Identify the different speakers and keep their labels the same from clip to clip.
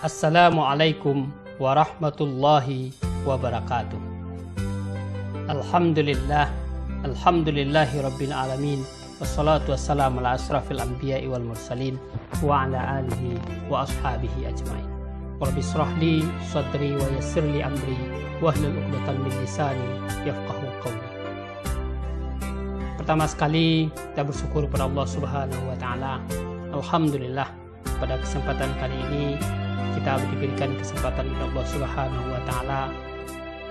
Speaker 1: Assalamualaikum warahmatullahi wabarakatuh. Alhamdulillahi rabbil alamin. Wassalatu wassalamu ala asrafil anbiya'i wal mursalin wa ala alihi wa ashabihi ajmain. Rabbi shrah li sadri wa yassir li amri wahlul 'uqdatam min lisani yafqahu qawli. Pertama sekali kita bersyukur kepada Allah Subhanahu wa taala. Alhamdulillah, pada kesempatan kali ini kita diberikan kesempatan oleh Allah Subhanahu wa taala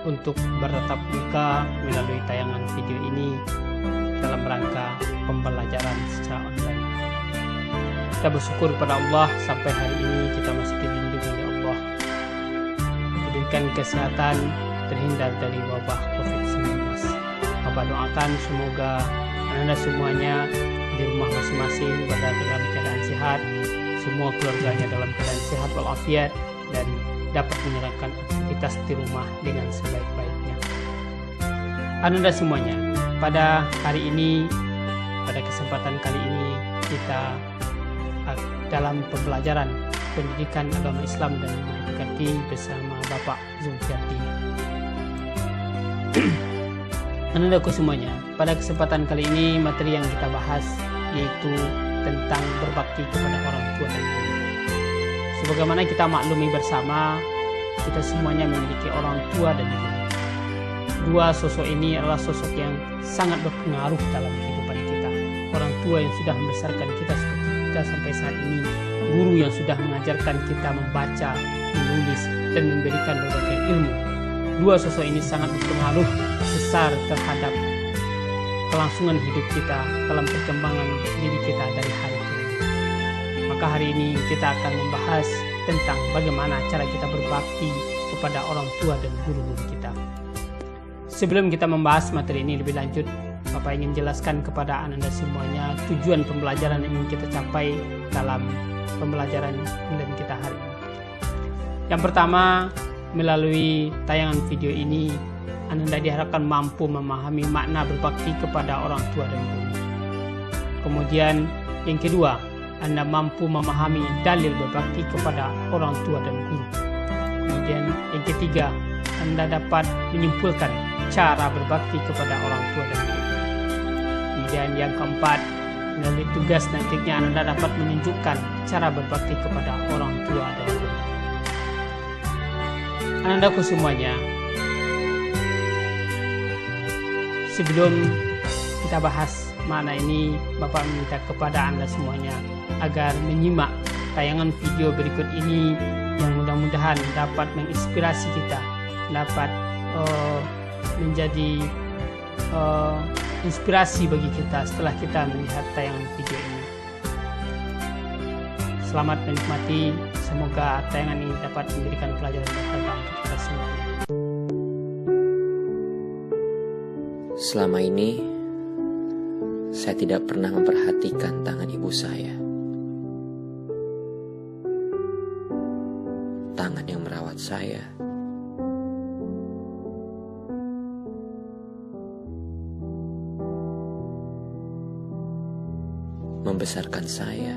Speaker 1: untuk bertatap muka melalui tayangan video ini dalam rangka pembelajaran secara online. Kita bersyukur kepada Allah sampai hari ini kita masih dilindungi oleh Allah, diberikan kesehatan, terhindar dari wabah COVID-19. Bapak doakan semoga Anda semuanya di rumah masing-masing berada dalam keadaan sehat, semua keluarganya dalam keadaan sehat walafiat, dan dapat menjalankan aktivitas di rumah dengan sebaik-baiknya. Anda semuanya, pada hari ini, pada kesempatan kali ini, kita dalam pembelajaran pendidikan agama Islam dan mendekati bersama Bapak Zulfiardi. Anandaku semuanya, pada kesempatan kali ini materi yang kita bahas yaitu tentang berbakti kepada orang tua dan guru. Sebagaimana kita maklumi bersama, kita semuanya memiliki orang tua dan guru. Dua sosok ini adalah sosok yang sangat berpengaruh dalam kehidupan kita. Orang tua yang sudah membesarkan kita seperti kita sampai saat ini, guru yang sudah mengajarkan kita membaca, menulis, dan memberikan berbagai ilmu. Dua sosok ini sangat berpengaruh besar terhadap kelangsungan hidup kita dalam perkembangan diri kita dari hari ke hari. Maka hari ini kita akan membahas tentang bagaimana cara kita berbakti kepada orang tua dan guru-guru kita. Sebelum kita membahas materi ini lebih lanjut, Bapak ingin jelaskan kepada Anda semuanya tujuan pembelajaran yang ingin kita capai dalam pembelajaran online kita hari ini. Yang pertama, melalui tayangan video ini Anda diharapkan mampu memahami makna berbakti kepada orang tua dan guru. Kemudian yang kedua, Anda mampu memahami dalil berbakti kepada orang tua dan guru. Kemudian yang ketiga, Anda dapat menyimpulkan cara berbakti kepada orang tua dan guru. Kemudian yang keempat, melalui tugas nantinya Anda dapat menunjukkan cara berbakti kepada orang tua dan guru. Anandaku semuanya, sebelum kita bahas makna ini, Bapak meminta kepada Anda semuanya agar menyimak tayangan video berikut ini yang mudah-mudahan dapat menginspirasi kita, dapat menjadi inspirasi bagi kita setelah kita melihat tayangan video ini. Selamat menikmati, semoga tayangan ini dapat memberikan pelajaran berharga untuk kita semua.
Speaker 2: Selama ini, saya tidak pernah memperhatikan tangan ibu saya. Tangan yang merawat saya. Membesarkan saya.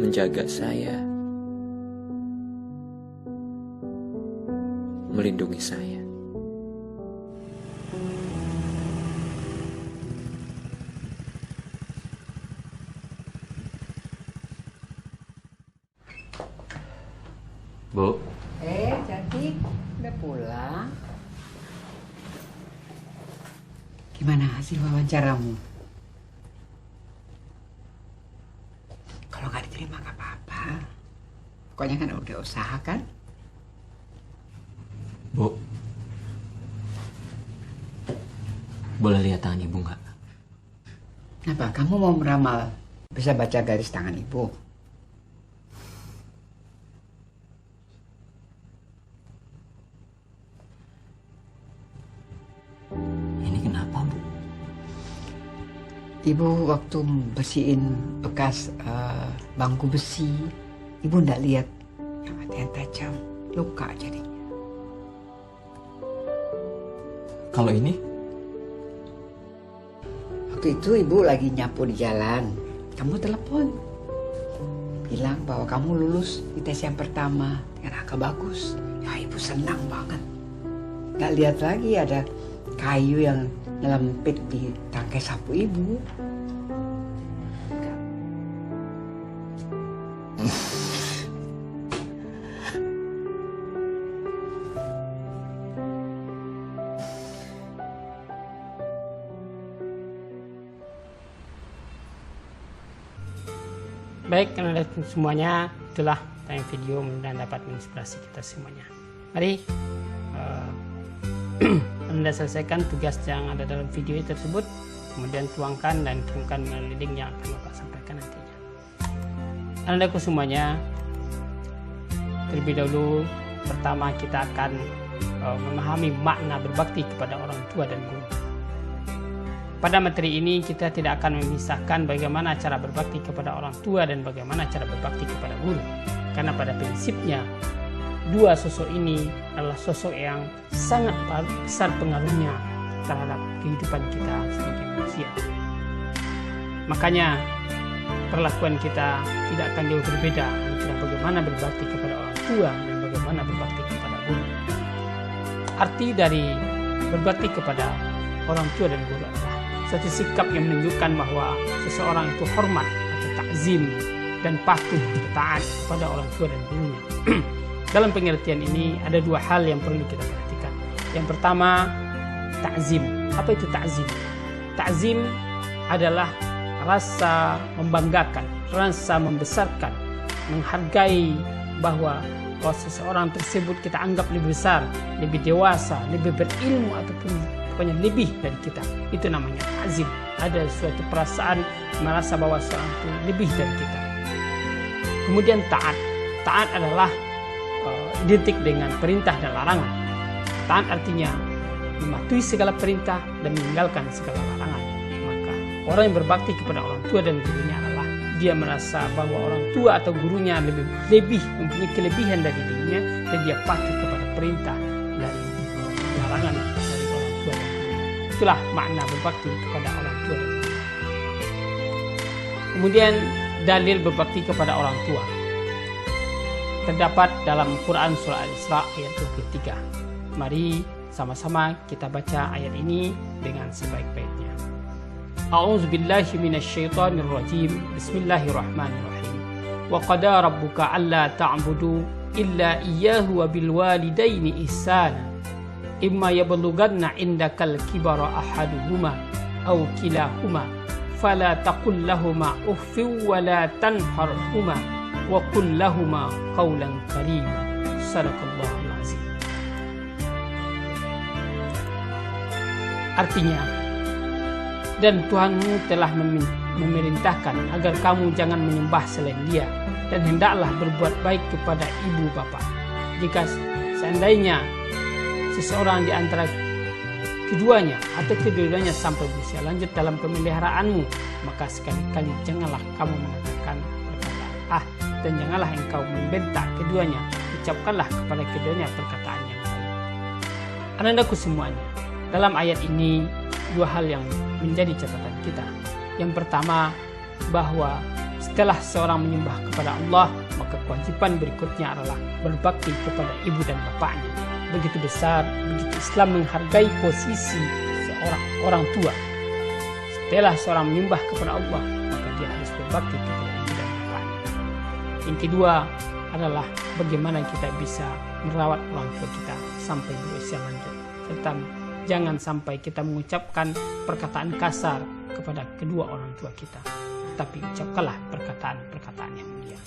Speaker 2: Menjaga saya. Melindungi saya.
Speaker 3: Bu.
Speaker 4: Cantik, udah pulang. Gimana hasil wawancaramu? Kalau nggak diterima nggak apa-apa. Pokoknya kan udah usaha kan?
Speaker 3: Bu, boleh lihat tangan ibu nggak?
Speaker 4: Kenapa? Kamu mau meramal bisa baca garis tangan ibu?
Speaker 3: Ini kenapa, Bu?
Speaker 4: Ibu waktu bersihin bekas bangku besi, ibu nggak lihat yang ada yang tajam, luka jadinya.
Speaker 3: Kalau ini?
Speaker 4: Waktu itu ibu lagi nyapu di jalan, kamu telepon. bilang bahwa kamu lulus di tes yang pertama dengan angka bagus. Ya ibu senang banget. Gak lihat lagi ada kayu yang nyelempit di tangkai sapu ibu.
Speaker 1: Baik, karena semuanya itulah tayang video, mudah-mudahan dapat menginspirasi kita semuanya. Mari Anda selesaikan tugas yang ada dalam video tersebut, kemudian tuangkan dan kirimkan melalui link yang akan Bapak sampaikan nantinya. Anakku semuanya, terlebih dahulu pertama kita akan memahami makna berbakti kepada orang tua dan guru. Pada materi ini kita tidak akan memisahkan bagaimana cara berbakti kepada orang tua dan bagaimana cara berbakti kepada guru. Karena pada prinsipnya dua sosok ini adalah sosok yang sangat besar pengaruhnya terhadap kehidupan kita sebagai manusia. Makanya perlakuan kita tidak akan jauh berbeda antara bagaimana berbakti kepada orang tua dan bagaimana berbakti kepada guru. Arti dari berbakti kepada orang tua dan guru adalah suatu sikap yang menunjukkan bahwa seseorang itu hormat atau takzim dan patuh atau taat kepada orang tua dan gurunya. Dalam pengertian ini ada dua hal yang perlu kita perhatikan. Yang pertama, takzim. Apa itu takzim? Takzim adalah rasa membanggakan, rasa membesarkan, menghargai bahwa seseorang tersebut kita anggap lebih besar, lebih dewasa, lebih berilmu ataupun pokoknya lebih dari kita. Itu namanya takzim. Ada suatu perasaan merasa bahwa seorang itu lebih dari kita. Kemudian taat. Taat adalah identik dengan perintah dan larangan. Taat artinya mematuhi segala perintah dan meninggalkan segala larangan. Maka orang yang berbakti kepada orang tua dan gurunya adalah dia merasa bahwa orang tua atau gurunya lebih mempunyai kelebihan dari dirinya dan dia patuh kepada perintah dan larangan dari orang tua dan gurunya. Itulah makna berbakti kepada orang tua dan guru. Kemudian dalil berbakti kepada orang tua terdapat dalam Quran surah Al-Isra ayat 23. Mari sama-sama kita baca ayat ini dengan sebaik-baiknya. A'udzubillahi minasyaitonirrajim. Bismillahirrahmanirrahim. Wa qada rabbuka alla ta'budu illa iyyahu wa bil walidaini ihsana. Imma yablughanna indakal kibara ahaduhuma aw kilahuma fala taqul lahumā uffin wa la tanharhumā wa qul lahumā qawlan karīmā. Shadaqallahul azim. Artinya, dan Tuhanmu telah memerintahkan agar kamu jangan menyembah selain Dia dan hendaklah berbuat baik kepada ibu bapa. Jika seandainya seseorang di antara keduanya atau kedua-duanya sampai berusia lanjut dalam pemeliharaanmu, maka sekali-kali janganlah kamu mengatakan perkataan dan janganlah engkau membentak keduanya, ucapkanlah kepada keduanya perkataan yang baik. Anandaku semuanya, dalam ayat ini dua hal yang menjadi catatan kita. Yang pertama, bahwa setelah seorang menyembah kepada Allah, maka kewajiban berikutnya adalah berbakti kepada ibu dan bapaknya. Begitu besar, begitu Islam menghargai posisi seorang orang tua. Setelah seorang menyembah kepada Allah, maka dia harus berbakti kepada ibu dan bapaknya. Yang kedua adalah bagaimana kita bisa merawat orang tua kita sampai berusia lanjut. Serta jangan sampai kita mengucapkan perkataan kasar kepada kedua orang tua kita, tapi ucapkanlah perkataan-perkataan yang mulia.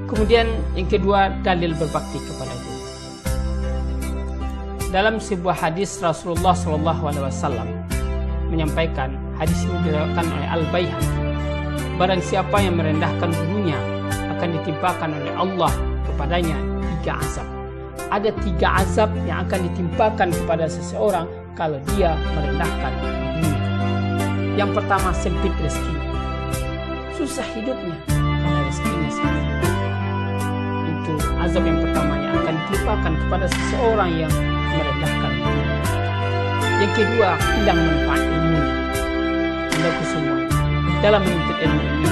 Speaker 1: Kemudian yang kedua, dalil berbakti kepada guru. Dalam sebuah hadis Rasulullah SAW menyampaikan, hadis ini diriwayatkan oleh Al-Baihaqi, barang siapa yang merendahkan gurunya akan ditimpakan oleh Allah kepadanya 3 azab. Ada 3 azab yang akan ditimpakan kepada seseorang kalau dia merendahkan gurunya. Yang pertama, sempit rezekinya, susah hidupnya karena rezekinya sempit. Itu azab yang pertama yang akan ditimpakan kepada seseorang yang merendahkan gurunya. Yang kedua, hilang manfaat ilmunya. Andaku semua, dalam menuntut ilmu ini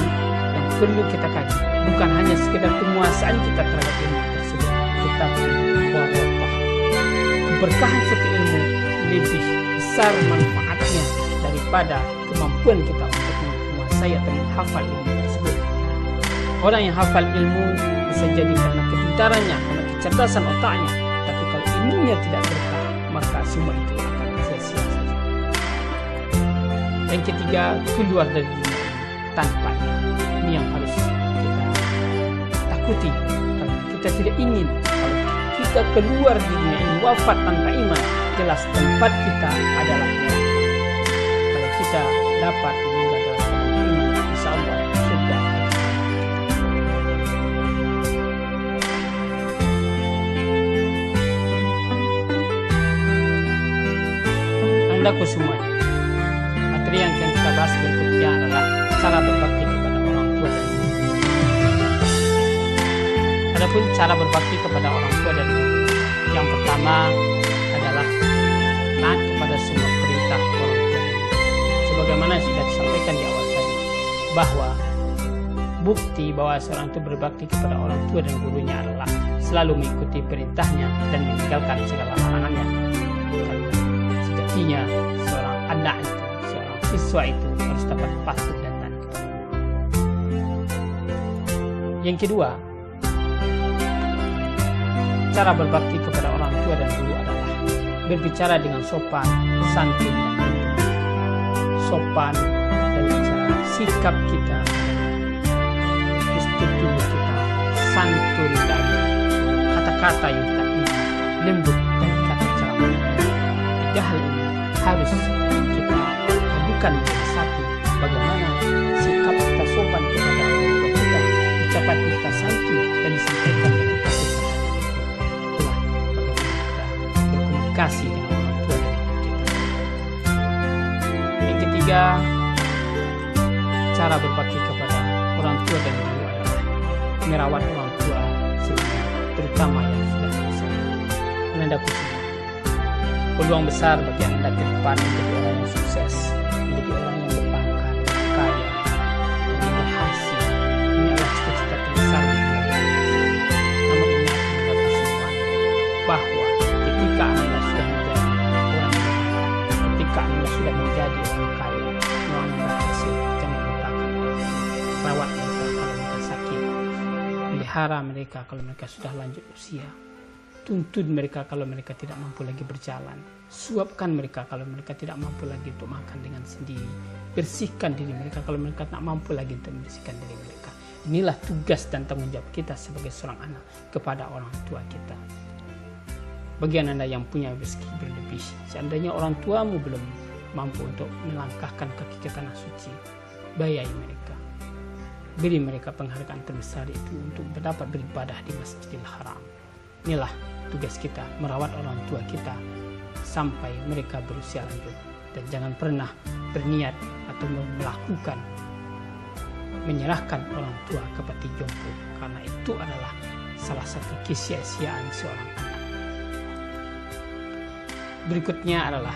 Speaker 1: yang perlu kita kaji bukan hanya sekedar penguasaan kita terhadap ilmu tersebut, tetapi warahmah. Keberkahan suatu ilmu lebih besar manfaatnya daripada kemampuan kita untuk menguasai atau menghafal ilmu tersebut. Orang yang hafal ilmu bisa jadi karena kepintarannya, karena kecerdasan otaknya, tapi kalau ilmunya tidak berkah, maka semua itu akan sia-sia saja. Yang ketiga, keluar dari dunia tanpa ilmu. Ini yang harus kita takuti, karena kita tidak ingin kalau kita keluar di dunia ini wafat tanpa iman, jelas tempat kita adalah neraka. Kalau kita dapat meninggal dalam iman, insya Allah surga. Andaku semuanya, materi yang akan kita bahas berikutnya adalah cara berbakti kepada orang tua dan guru. Adapun cara berbakti kepada orang tua dan guru, yang pertama adalah taat kepada semua perintah orang tua dan guru. Sebagaimana sudah disampaikan di awal tadi, bahwa bukti bahwa seorang itu berbakti kepada orang tua dan gurunya adalah selalu mengikuti perintahnya dan meninggalkan segala larangannya. Sejatinya seorang anak itu, seorang siswa itu harus dapat patuh dan taat kepada guru. Yang kedua, cara berbakti kepada orang tua dan guru adalah berbicara dengan sopan, santun, dan lembut. Sopan dalam cara sikap kita, gestur tubuh kita, santun dari kata-kata yang kita pilih, lembut dari kata cara menyampaikan. Tiga hal ini harus kita padukan menjadi satu. Bagaimana sikap kita sopan kepada orang tua kita, ucapan kita santun dan disampaikan dengan kasih sayang. Itulah bagaimana kita berkomunikasi dengan orang tua dan guru kita. Yang ketiga, cara berbakti kepada orang tua dan guru adalah merawat orang tua semuanya, terutama yang sudah dewasa. Anda semua, peluang besar bagi Anda ke depan menjadi orang yang sukses, menjadi orang yang berpangkat, kaya, yang berhasil. Ini adalah cita-cita terbesar bagi Anda. Namun ingat Anda semua bahwa ketika Anda sudah menjadi orang yang berpangkat, ketika Anda sudah menjadi orang kaya, orang yang berhasil, jangan lupakan rawat mereka kalau mereka sakit, pelihara mereka kalau mereka sudah lanjut usia. Tuntun mereka kalau mereka tidak mampu lagi berjalan. Suapkan mereka kalau mereka tidak mampu lagi untuk makan dengan sendiri. Bersihkan diri mereka kalau mereka tak mampu lagi untuk membersihkan diri mereka. Inilah tugas dan tanggung jawab kita sebagai seorang anak kepada orang tua kita. Bagi Anda yang punya rezeki berlebih, seandainya orang tuamu belum mampu untuk melangkahkan kaki ke tanah suci, bayai mereka. Beri mereka penghargaan terbesar itu untuk dapat beribadah di Masjidil Haram. Inilah tugas kita, merawat orang tua kita sampai mereka berusia lanjut. Dan jangan pernah berniat atau melakukan menyerahkan orang tua ke panti jompo, karena itu adalah salah satu kesia-siaan seorang anak. Berikutnya adalah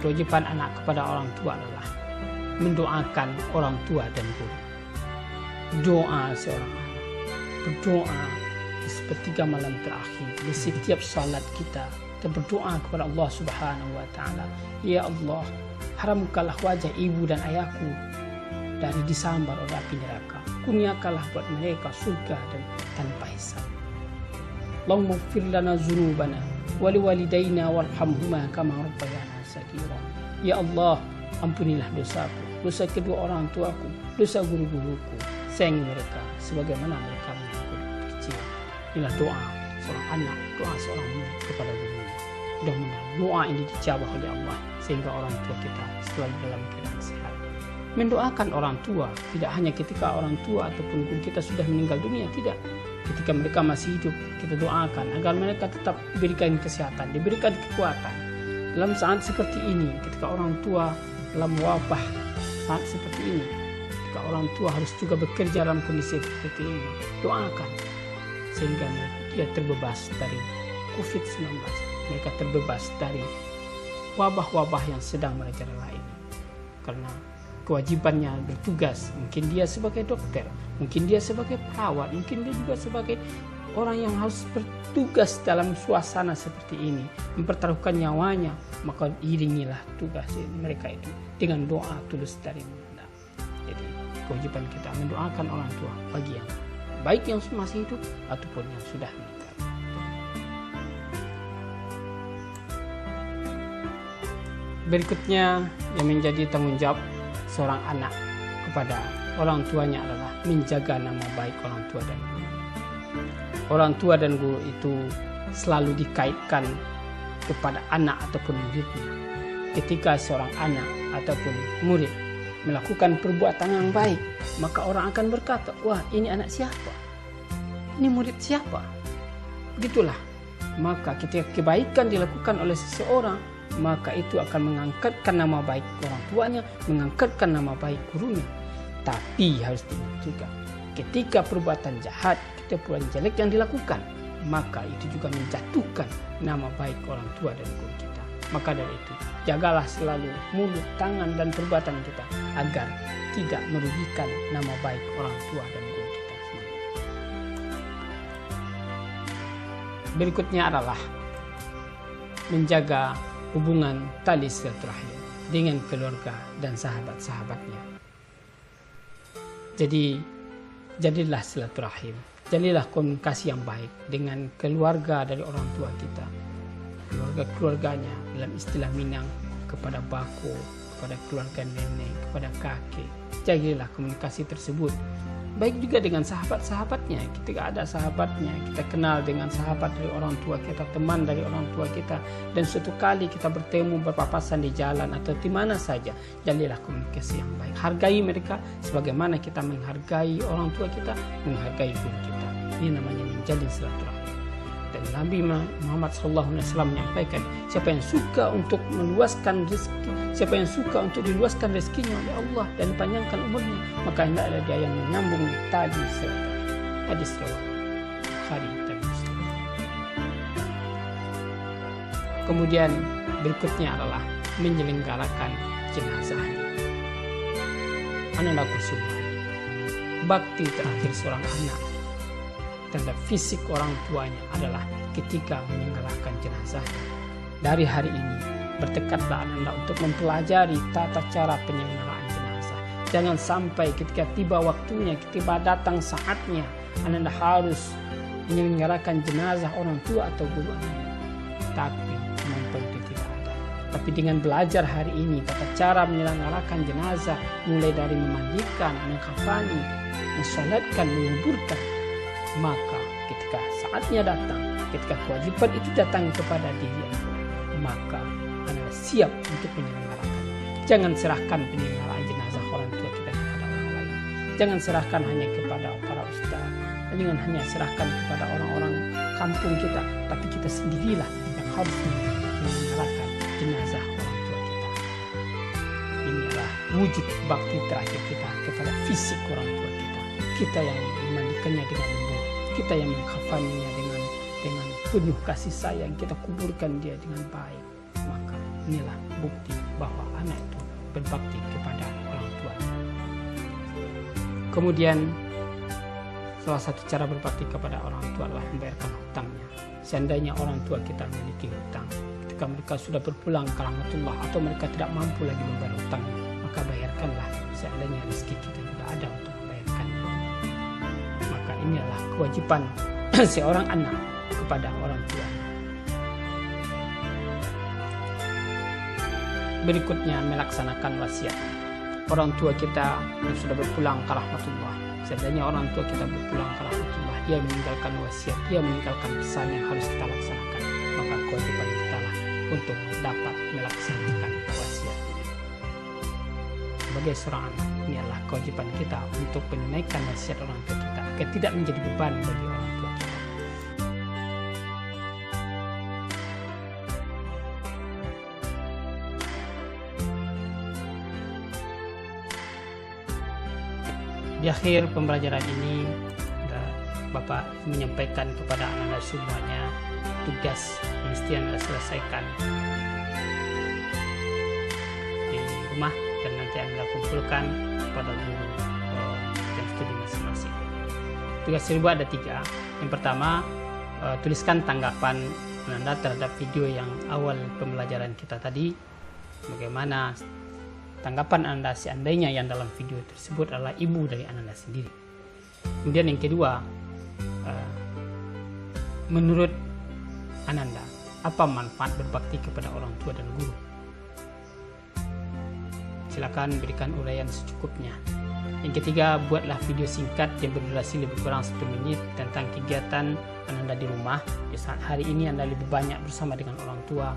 Speaker 1: kewajiban anak kepada orang tua adalah mendoakan orang tua dan guru. Doa seorang anak, berdoa sepertiga malam terakhir di setiap salat kita berdoa kepada Allah Subhanahu wa taala. Ya Allah, haramkanlah wajah ibu dan ayahku dari disambar oleh api neraka. Kurniakanlah buat mereka surga dan tanpa hisab. Allahumma ighfir lana dzunubana wa liwalidayna warhamhuma kama rabbayana saghira. Ya Allah, ampunilah dosaku, dosa kedua orang tuaku, dosa guru-guruku. Sayangi mereka sebagaimana mereka menyayangi kecil. Inilah doa seorang anak, doa seorang murid kepada gurunya. Mudah-mudahan doa ini dijawab oleh Allah sehingga orang tua kita selalu dalam keadaan sehat. Mendoakan orang tua tidak hanya ketika orang tua ataupun guru kita sudah meninggal dunia, tidak. Ketika mereka masih hidup, kita doakan agar mereka tetap diberikan kesehatan, diberikan kekuatan. Dalam saat seperti ini, ketika orang tua dalam wabah saat seperti ini, ketika orang tua harus juga bekerja dalam kondisi seperti ini, doakan sehingga dia terbebas dari COVID-19. Mereka terbebas dari wabah-wabah yang sedang merajalela ini. Karena kewajibannya bertugas. Mungkin dia sebagai dokter, mungkin dia sebagai perawat, mungkin dia juga sebagai orang yang harus bertugas dalam suasana seperti ini, mempertaruhkan nyawanya, maka iringilah tugas mereka itu dengan doa tulus dari Anda. Jadi kewajiban kita mendoakan orang tua bagi yang baik yang masih hidup ataupun yang sudah meninggal. Berikutnya yang menjadi tanggung jawab seorang anak kepada orang tuanya adalah menjaga nama baik orang tua dan guru. Orang tua dan guru itu selalu dikaitkan kepada anak ataupun muridnya. Ketika seorang anak ataupun murid melakukan perbuatan yang baik, maka orang akan berkata, wah ini anak siapa? Ini murid siapa? Begitulah. Maka ketika kebaikan dilakukan oleh seseorang, maka itu akan mengangkatkan nama baik orang tuanya, mengangkatkan nama baik gurunya. Tapi harus diingat juga, ketika perbuatan jahat, ketika perbuatan jelek yang dilakukan, maka itu juga menjatuhkan nama baik orang tua dan guru kita. Maka dari itu, jagalah selalu mulut, tangan, dan perbuatan kita agar tidak merugikan nama baik orang tua dan guru kita sendiri. Berikutnya adalah menjaga hubungan tali silaturahim dengan keluarga dan sahabat-sahabatnya. Jadi, jadilah silaturahim, jadilah komunikasi yang baik dengan keluarga dari orang tua kita, keluarganya dalam istilah Minang, kepada bako, kepada keluarga nenek, kepada kakek. Jadilah komunikasi tersebut. Baik juga dengan sahabat-sahabatnya. Ketika ada sahabatnya, kita kenal dengan sahabat dari orang tua kita, teman dari orang tua kita, dan suatu kali kita bertemu berpapasan di jalan atau di mana saja, jadilah komunikasi yang baik. Hargai mereka sebagaimana kita menghargai orang tua kita, menghargai guru kita. Ini namanya menjalin silaturahim. Dan Nabi Muhammad SAW menyampaikan, siapa yang suka untuk meluaskan rezeki, siapa yang suka untuk diluaskan rezekinya oleh Allah dan panjangkan umurnya, maka hendaklah dia yang menyambung tali silaturahim. Hadis riwayat Bukhari dan Muslim. Kemudian berikutnya adalah menyelenggarakan jenazah. Anakku semua, bakti terakhir seorang anak terhadap fisik orang tuanya adalah ketika menyelenggarakan jenazah. Dari hari ini, bertekadlah Anda untuk mempelajari tata cara penyelenggaraan jenazah. Jangan sampai ketika tiba waktunya, ketika datang saatnya, Anda harus menyelenggarakan jenazah orang tua atau guru Anda. Tapi kemampuan itu tidak ada. Tapi dengan belajar hari ini tata cara menyelenggarakan jenazah, mulai dari memandikan, mengkafani, mensolatkan, menguburkan, maka ketika saatnya datang, ketika kewajiban itu datang kepada diri Anda, maka Anda siap untuk menyelenggarakan. Jangan serahkan penyelenggaraan jenazah orang tua kita kepada orang lain. Jangan serahkan hanya kepada para ustaz. Jangan hanya serahkan kepada orang-orang kampung kita, tapi kita sendirilah yang harus menyelenggarakan jenazah orang tua kita. Ini adalah wujud bakti terakhir kita kepada fisik orang tua kita. Kita yang memandikannya dengan lembut, kita yang mengkafaninya dengan penuh kasih sayang, kita kuburkan dia dengan baik. Maka inilah bukti bahwa anak itu berbakti kepada orang tua. Kemudian salah satu cara berbakti kepada orang tua adalah membayarkan hutangnya. Seandainya orang tua kita memiliki hutang, ketika mereka sudah berpulang ke rahmatullah atau mereka tidak mampu lagi membayar hutangnya, maka bayarkanlah. Seandainya rezeki kita tidak ada untuk membayarkannya, maka ini adalah kewajiban seorang anak kepada orang tua. Berikutnya, melaksanakan wasiat orang tua kita yang sudah berpulang ke rahmatullah. Seandainya orang tua kita berpulang ke rahmatullah, dia meninggalkan wasiat, dia meninggalkan pesan yang harus kita laksanakan, maka kewajiban kita lah untuk dapat melaksanakan wasiat. Sebagai seorang anak, ini adalah kewajiban kita untuk menunaikan wasiat orang tua kita agar tidak menjadi beban bagi orang tua kita. Di akhir pembelajaran ini, Bapak menyampaikan kepada anak-anak semuanya tugas yang mesti Anda selesaikan di rumah. dan nanti Anda kumpulkan pada guru jam studi masing-masing. Tugas kedua ada 3. Yang pertama, tuliskan tanggapan Anda terhadap video yang awal pembelajaran kita tadi. Bagaimana tanggapan Anda seandainya yang dalam video tersebut adalah ibu dari Anda sendiri. Kemudian yang kedua, menurut Ananda, apa manfaat berbakti kepada orang tua dan guru? Silakan berikan uraian secukupnya. Yang ketiga, buatlah video singkat yang berdurasi lebih kurang 1 menit tentang kegiatan Anda di rumah. Di saat hari ini Anda lebih banyak bersama dengan orang tua.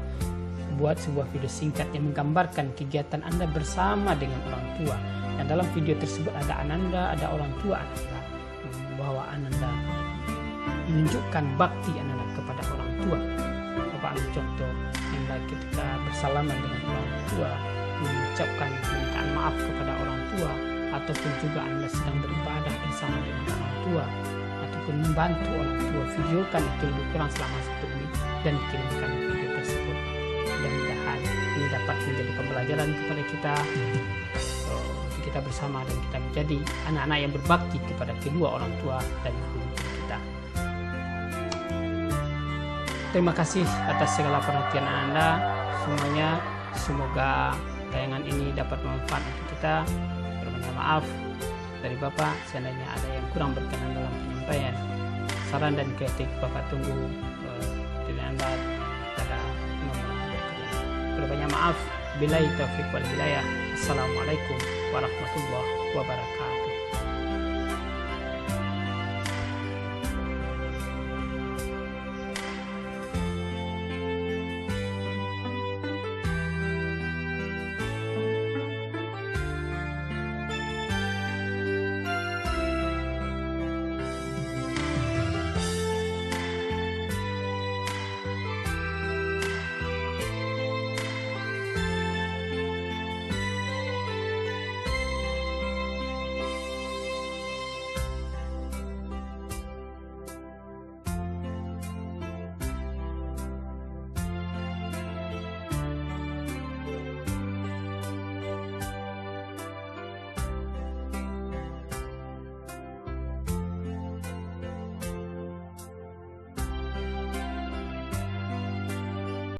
Speaker 1: Buat sebuah video singkat yang menggambarkan kegiatan Anda bersama dengan orang tua. Dan dalam video tersebut ada Ananda, ada orang tua Ananda. Bahwa Ananda menunjukkan bakti Ananda kepada orang tua. Bapak ambil contoh yang baik ketika bersalaman dengan orang tua, mengucapkan permintaan maaf kepada orang tua, ataupun juga Anda sedang beribadah bersama dengan orang tua, ataupun membantu orang tua. Videokan itu lebih kurang selama 1 menit dan kirimkan video tersebut. Mudah-mudahan ini dapat menjadi pembelajaran kepada kita, kita bersama, dan kita menjadi anak-anak yang berbakti kepada kedua orang tua dan guru kita. Terima kasih atas segala perhatian Anda semuanya. Semoga tayangan ini dapat bermanfaat untuk kita. Permintaan maaf dari Bapak seandainya ada yang kurang berkenan dalam penyampaian. Saran dan kritik Bapak tunggu dari Anda pada nomor berikutnya. Berbanyak maaf. Billahi taufiq wal hidayah. Assalamualaikum warahmatullahi wabarakatuh.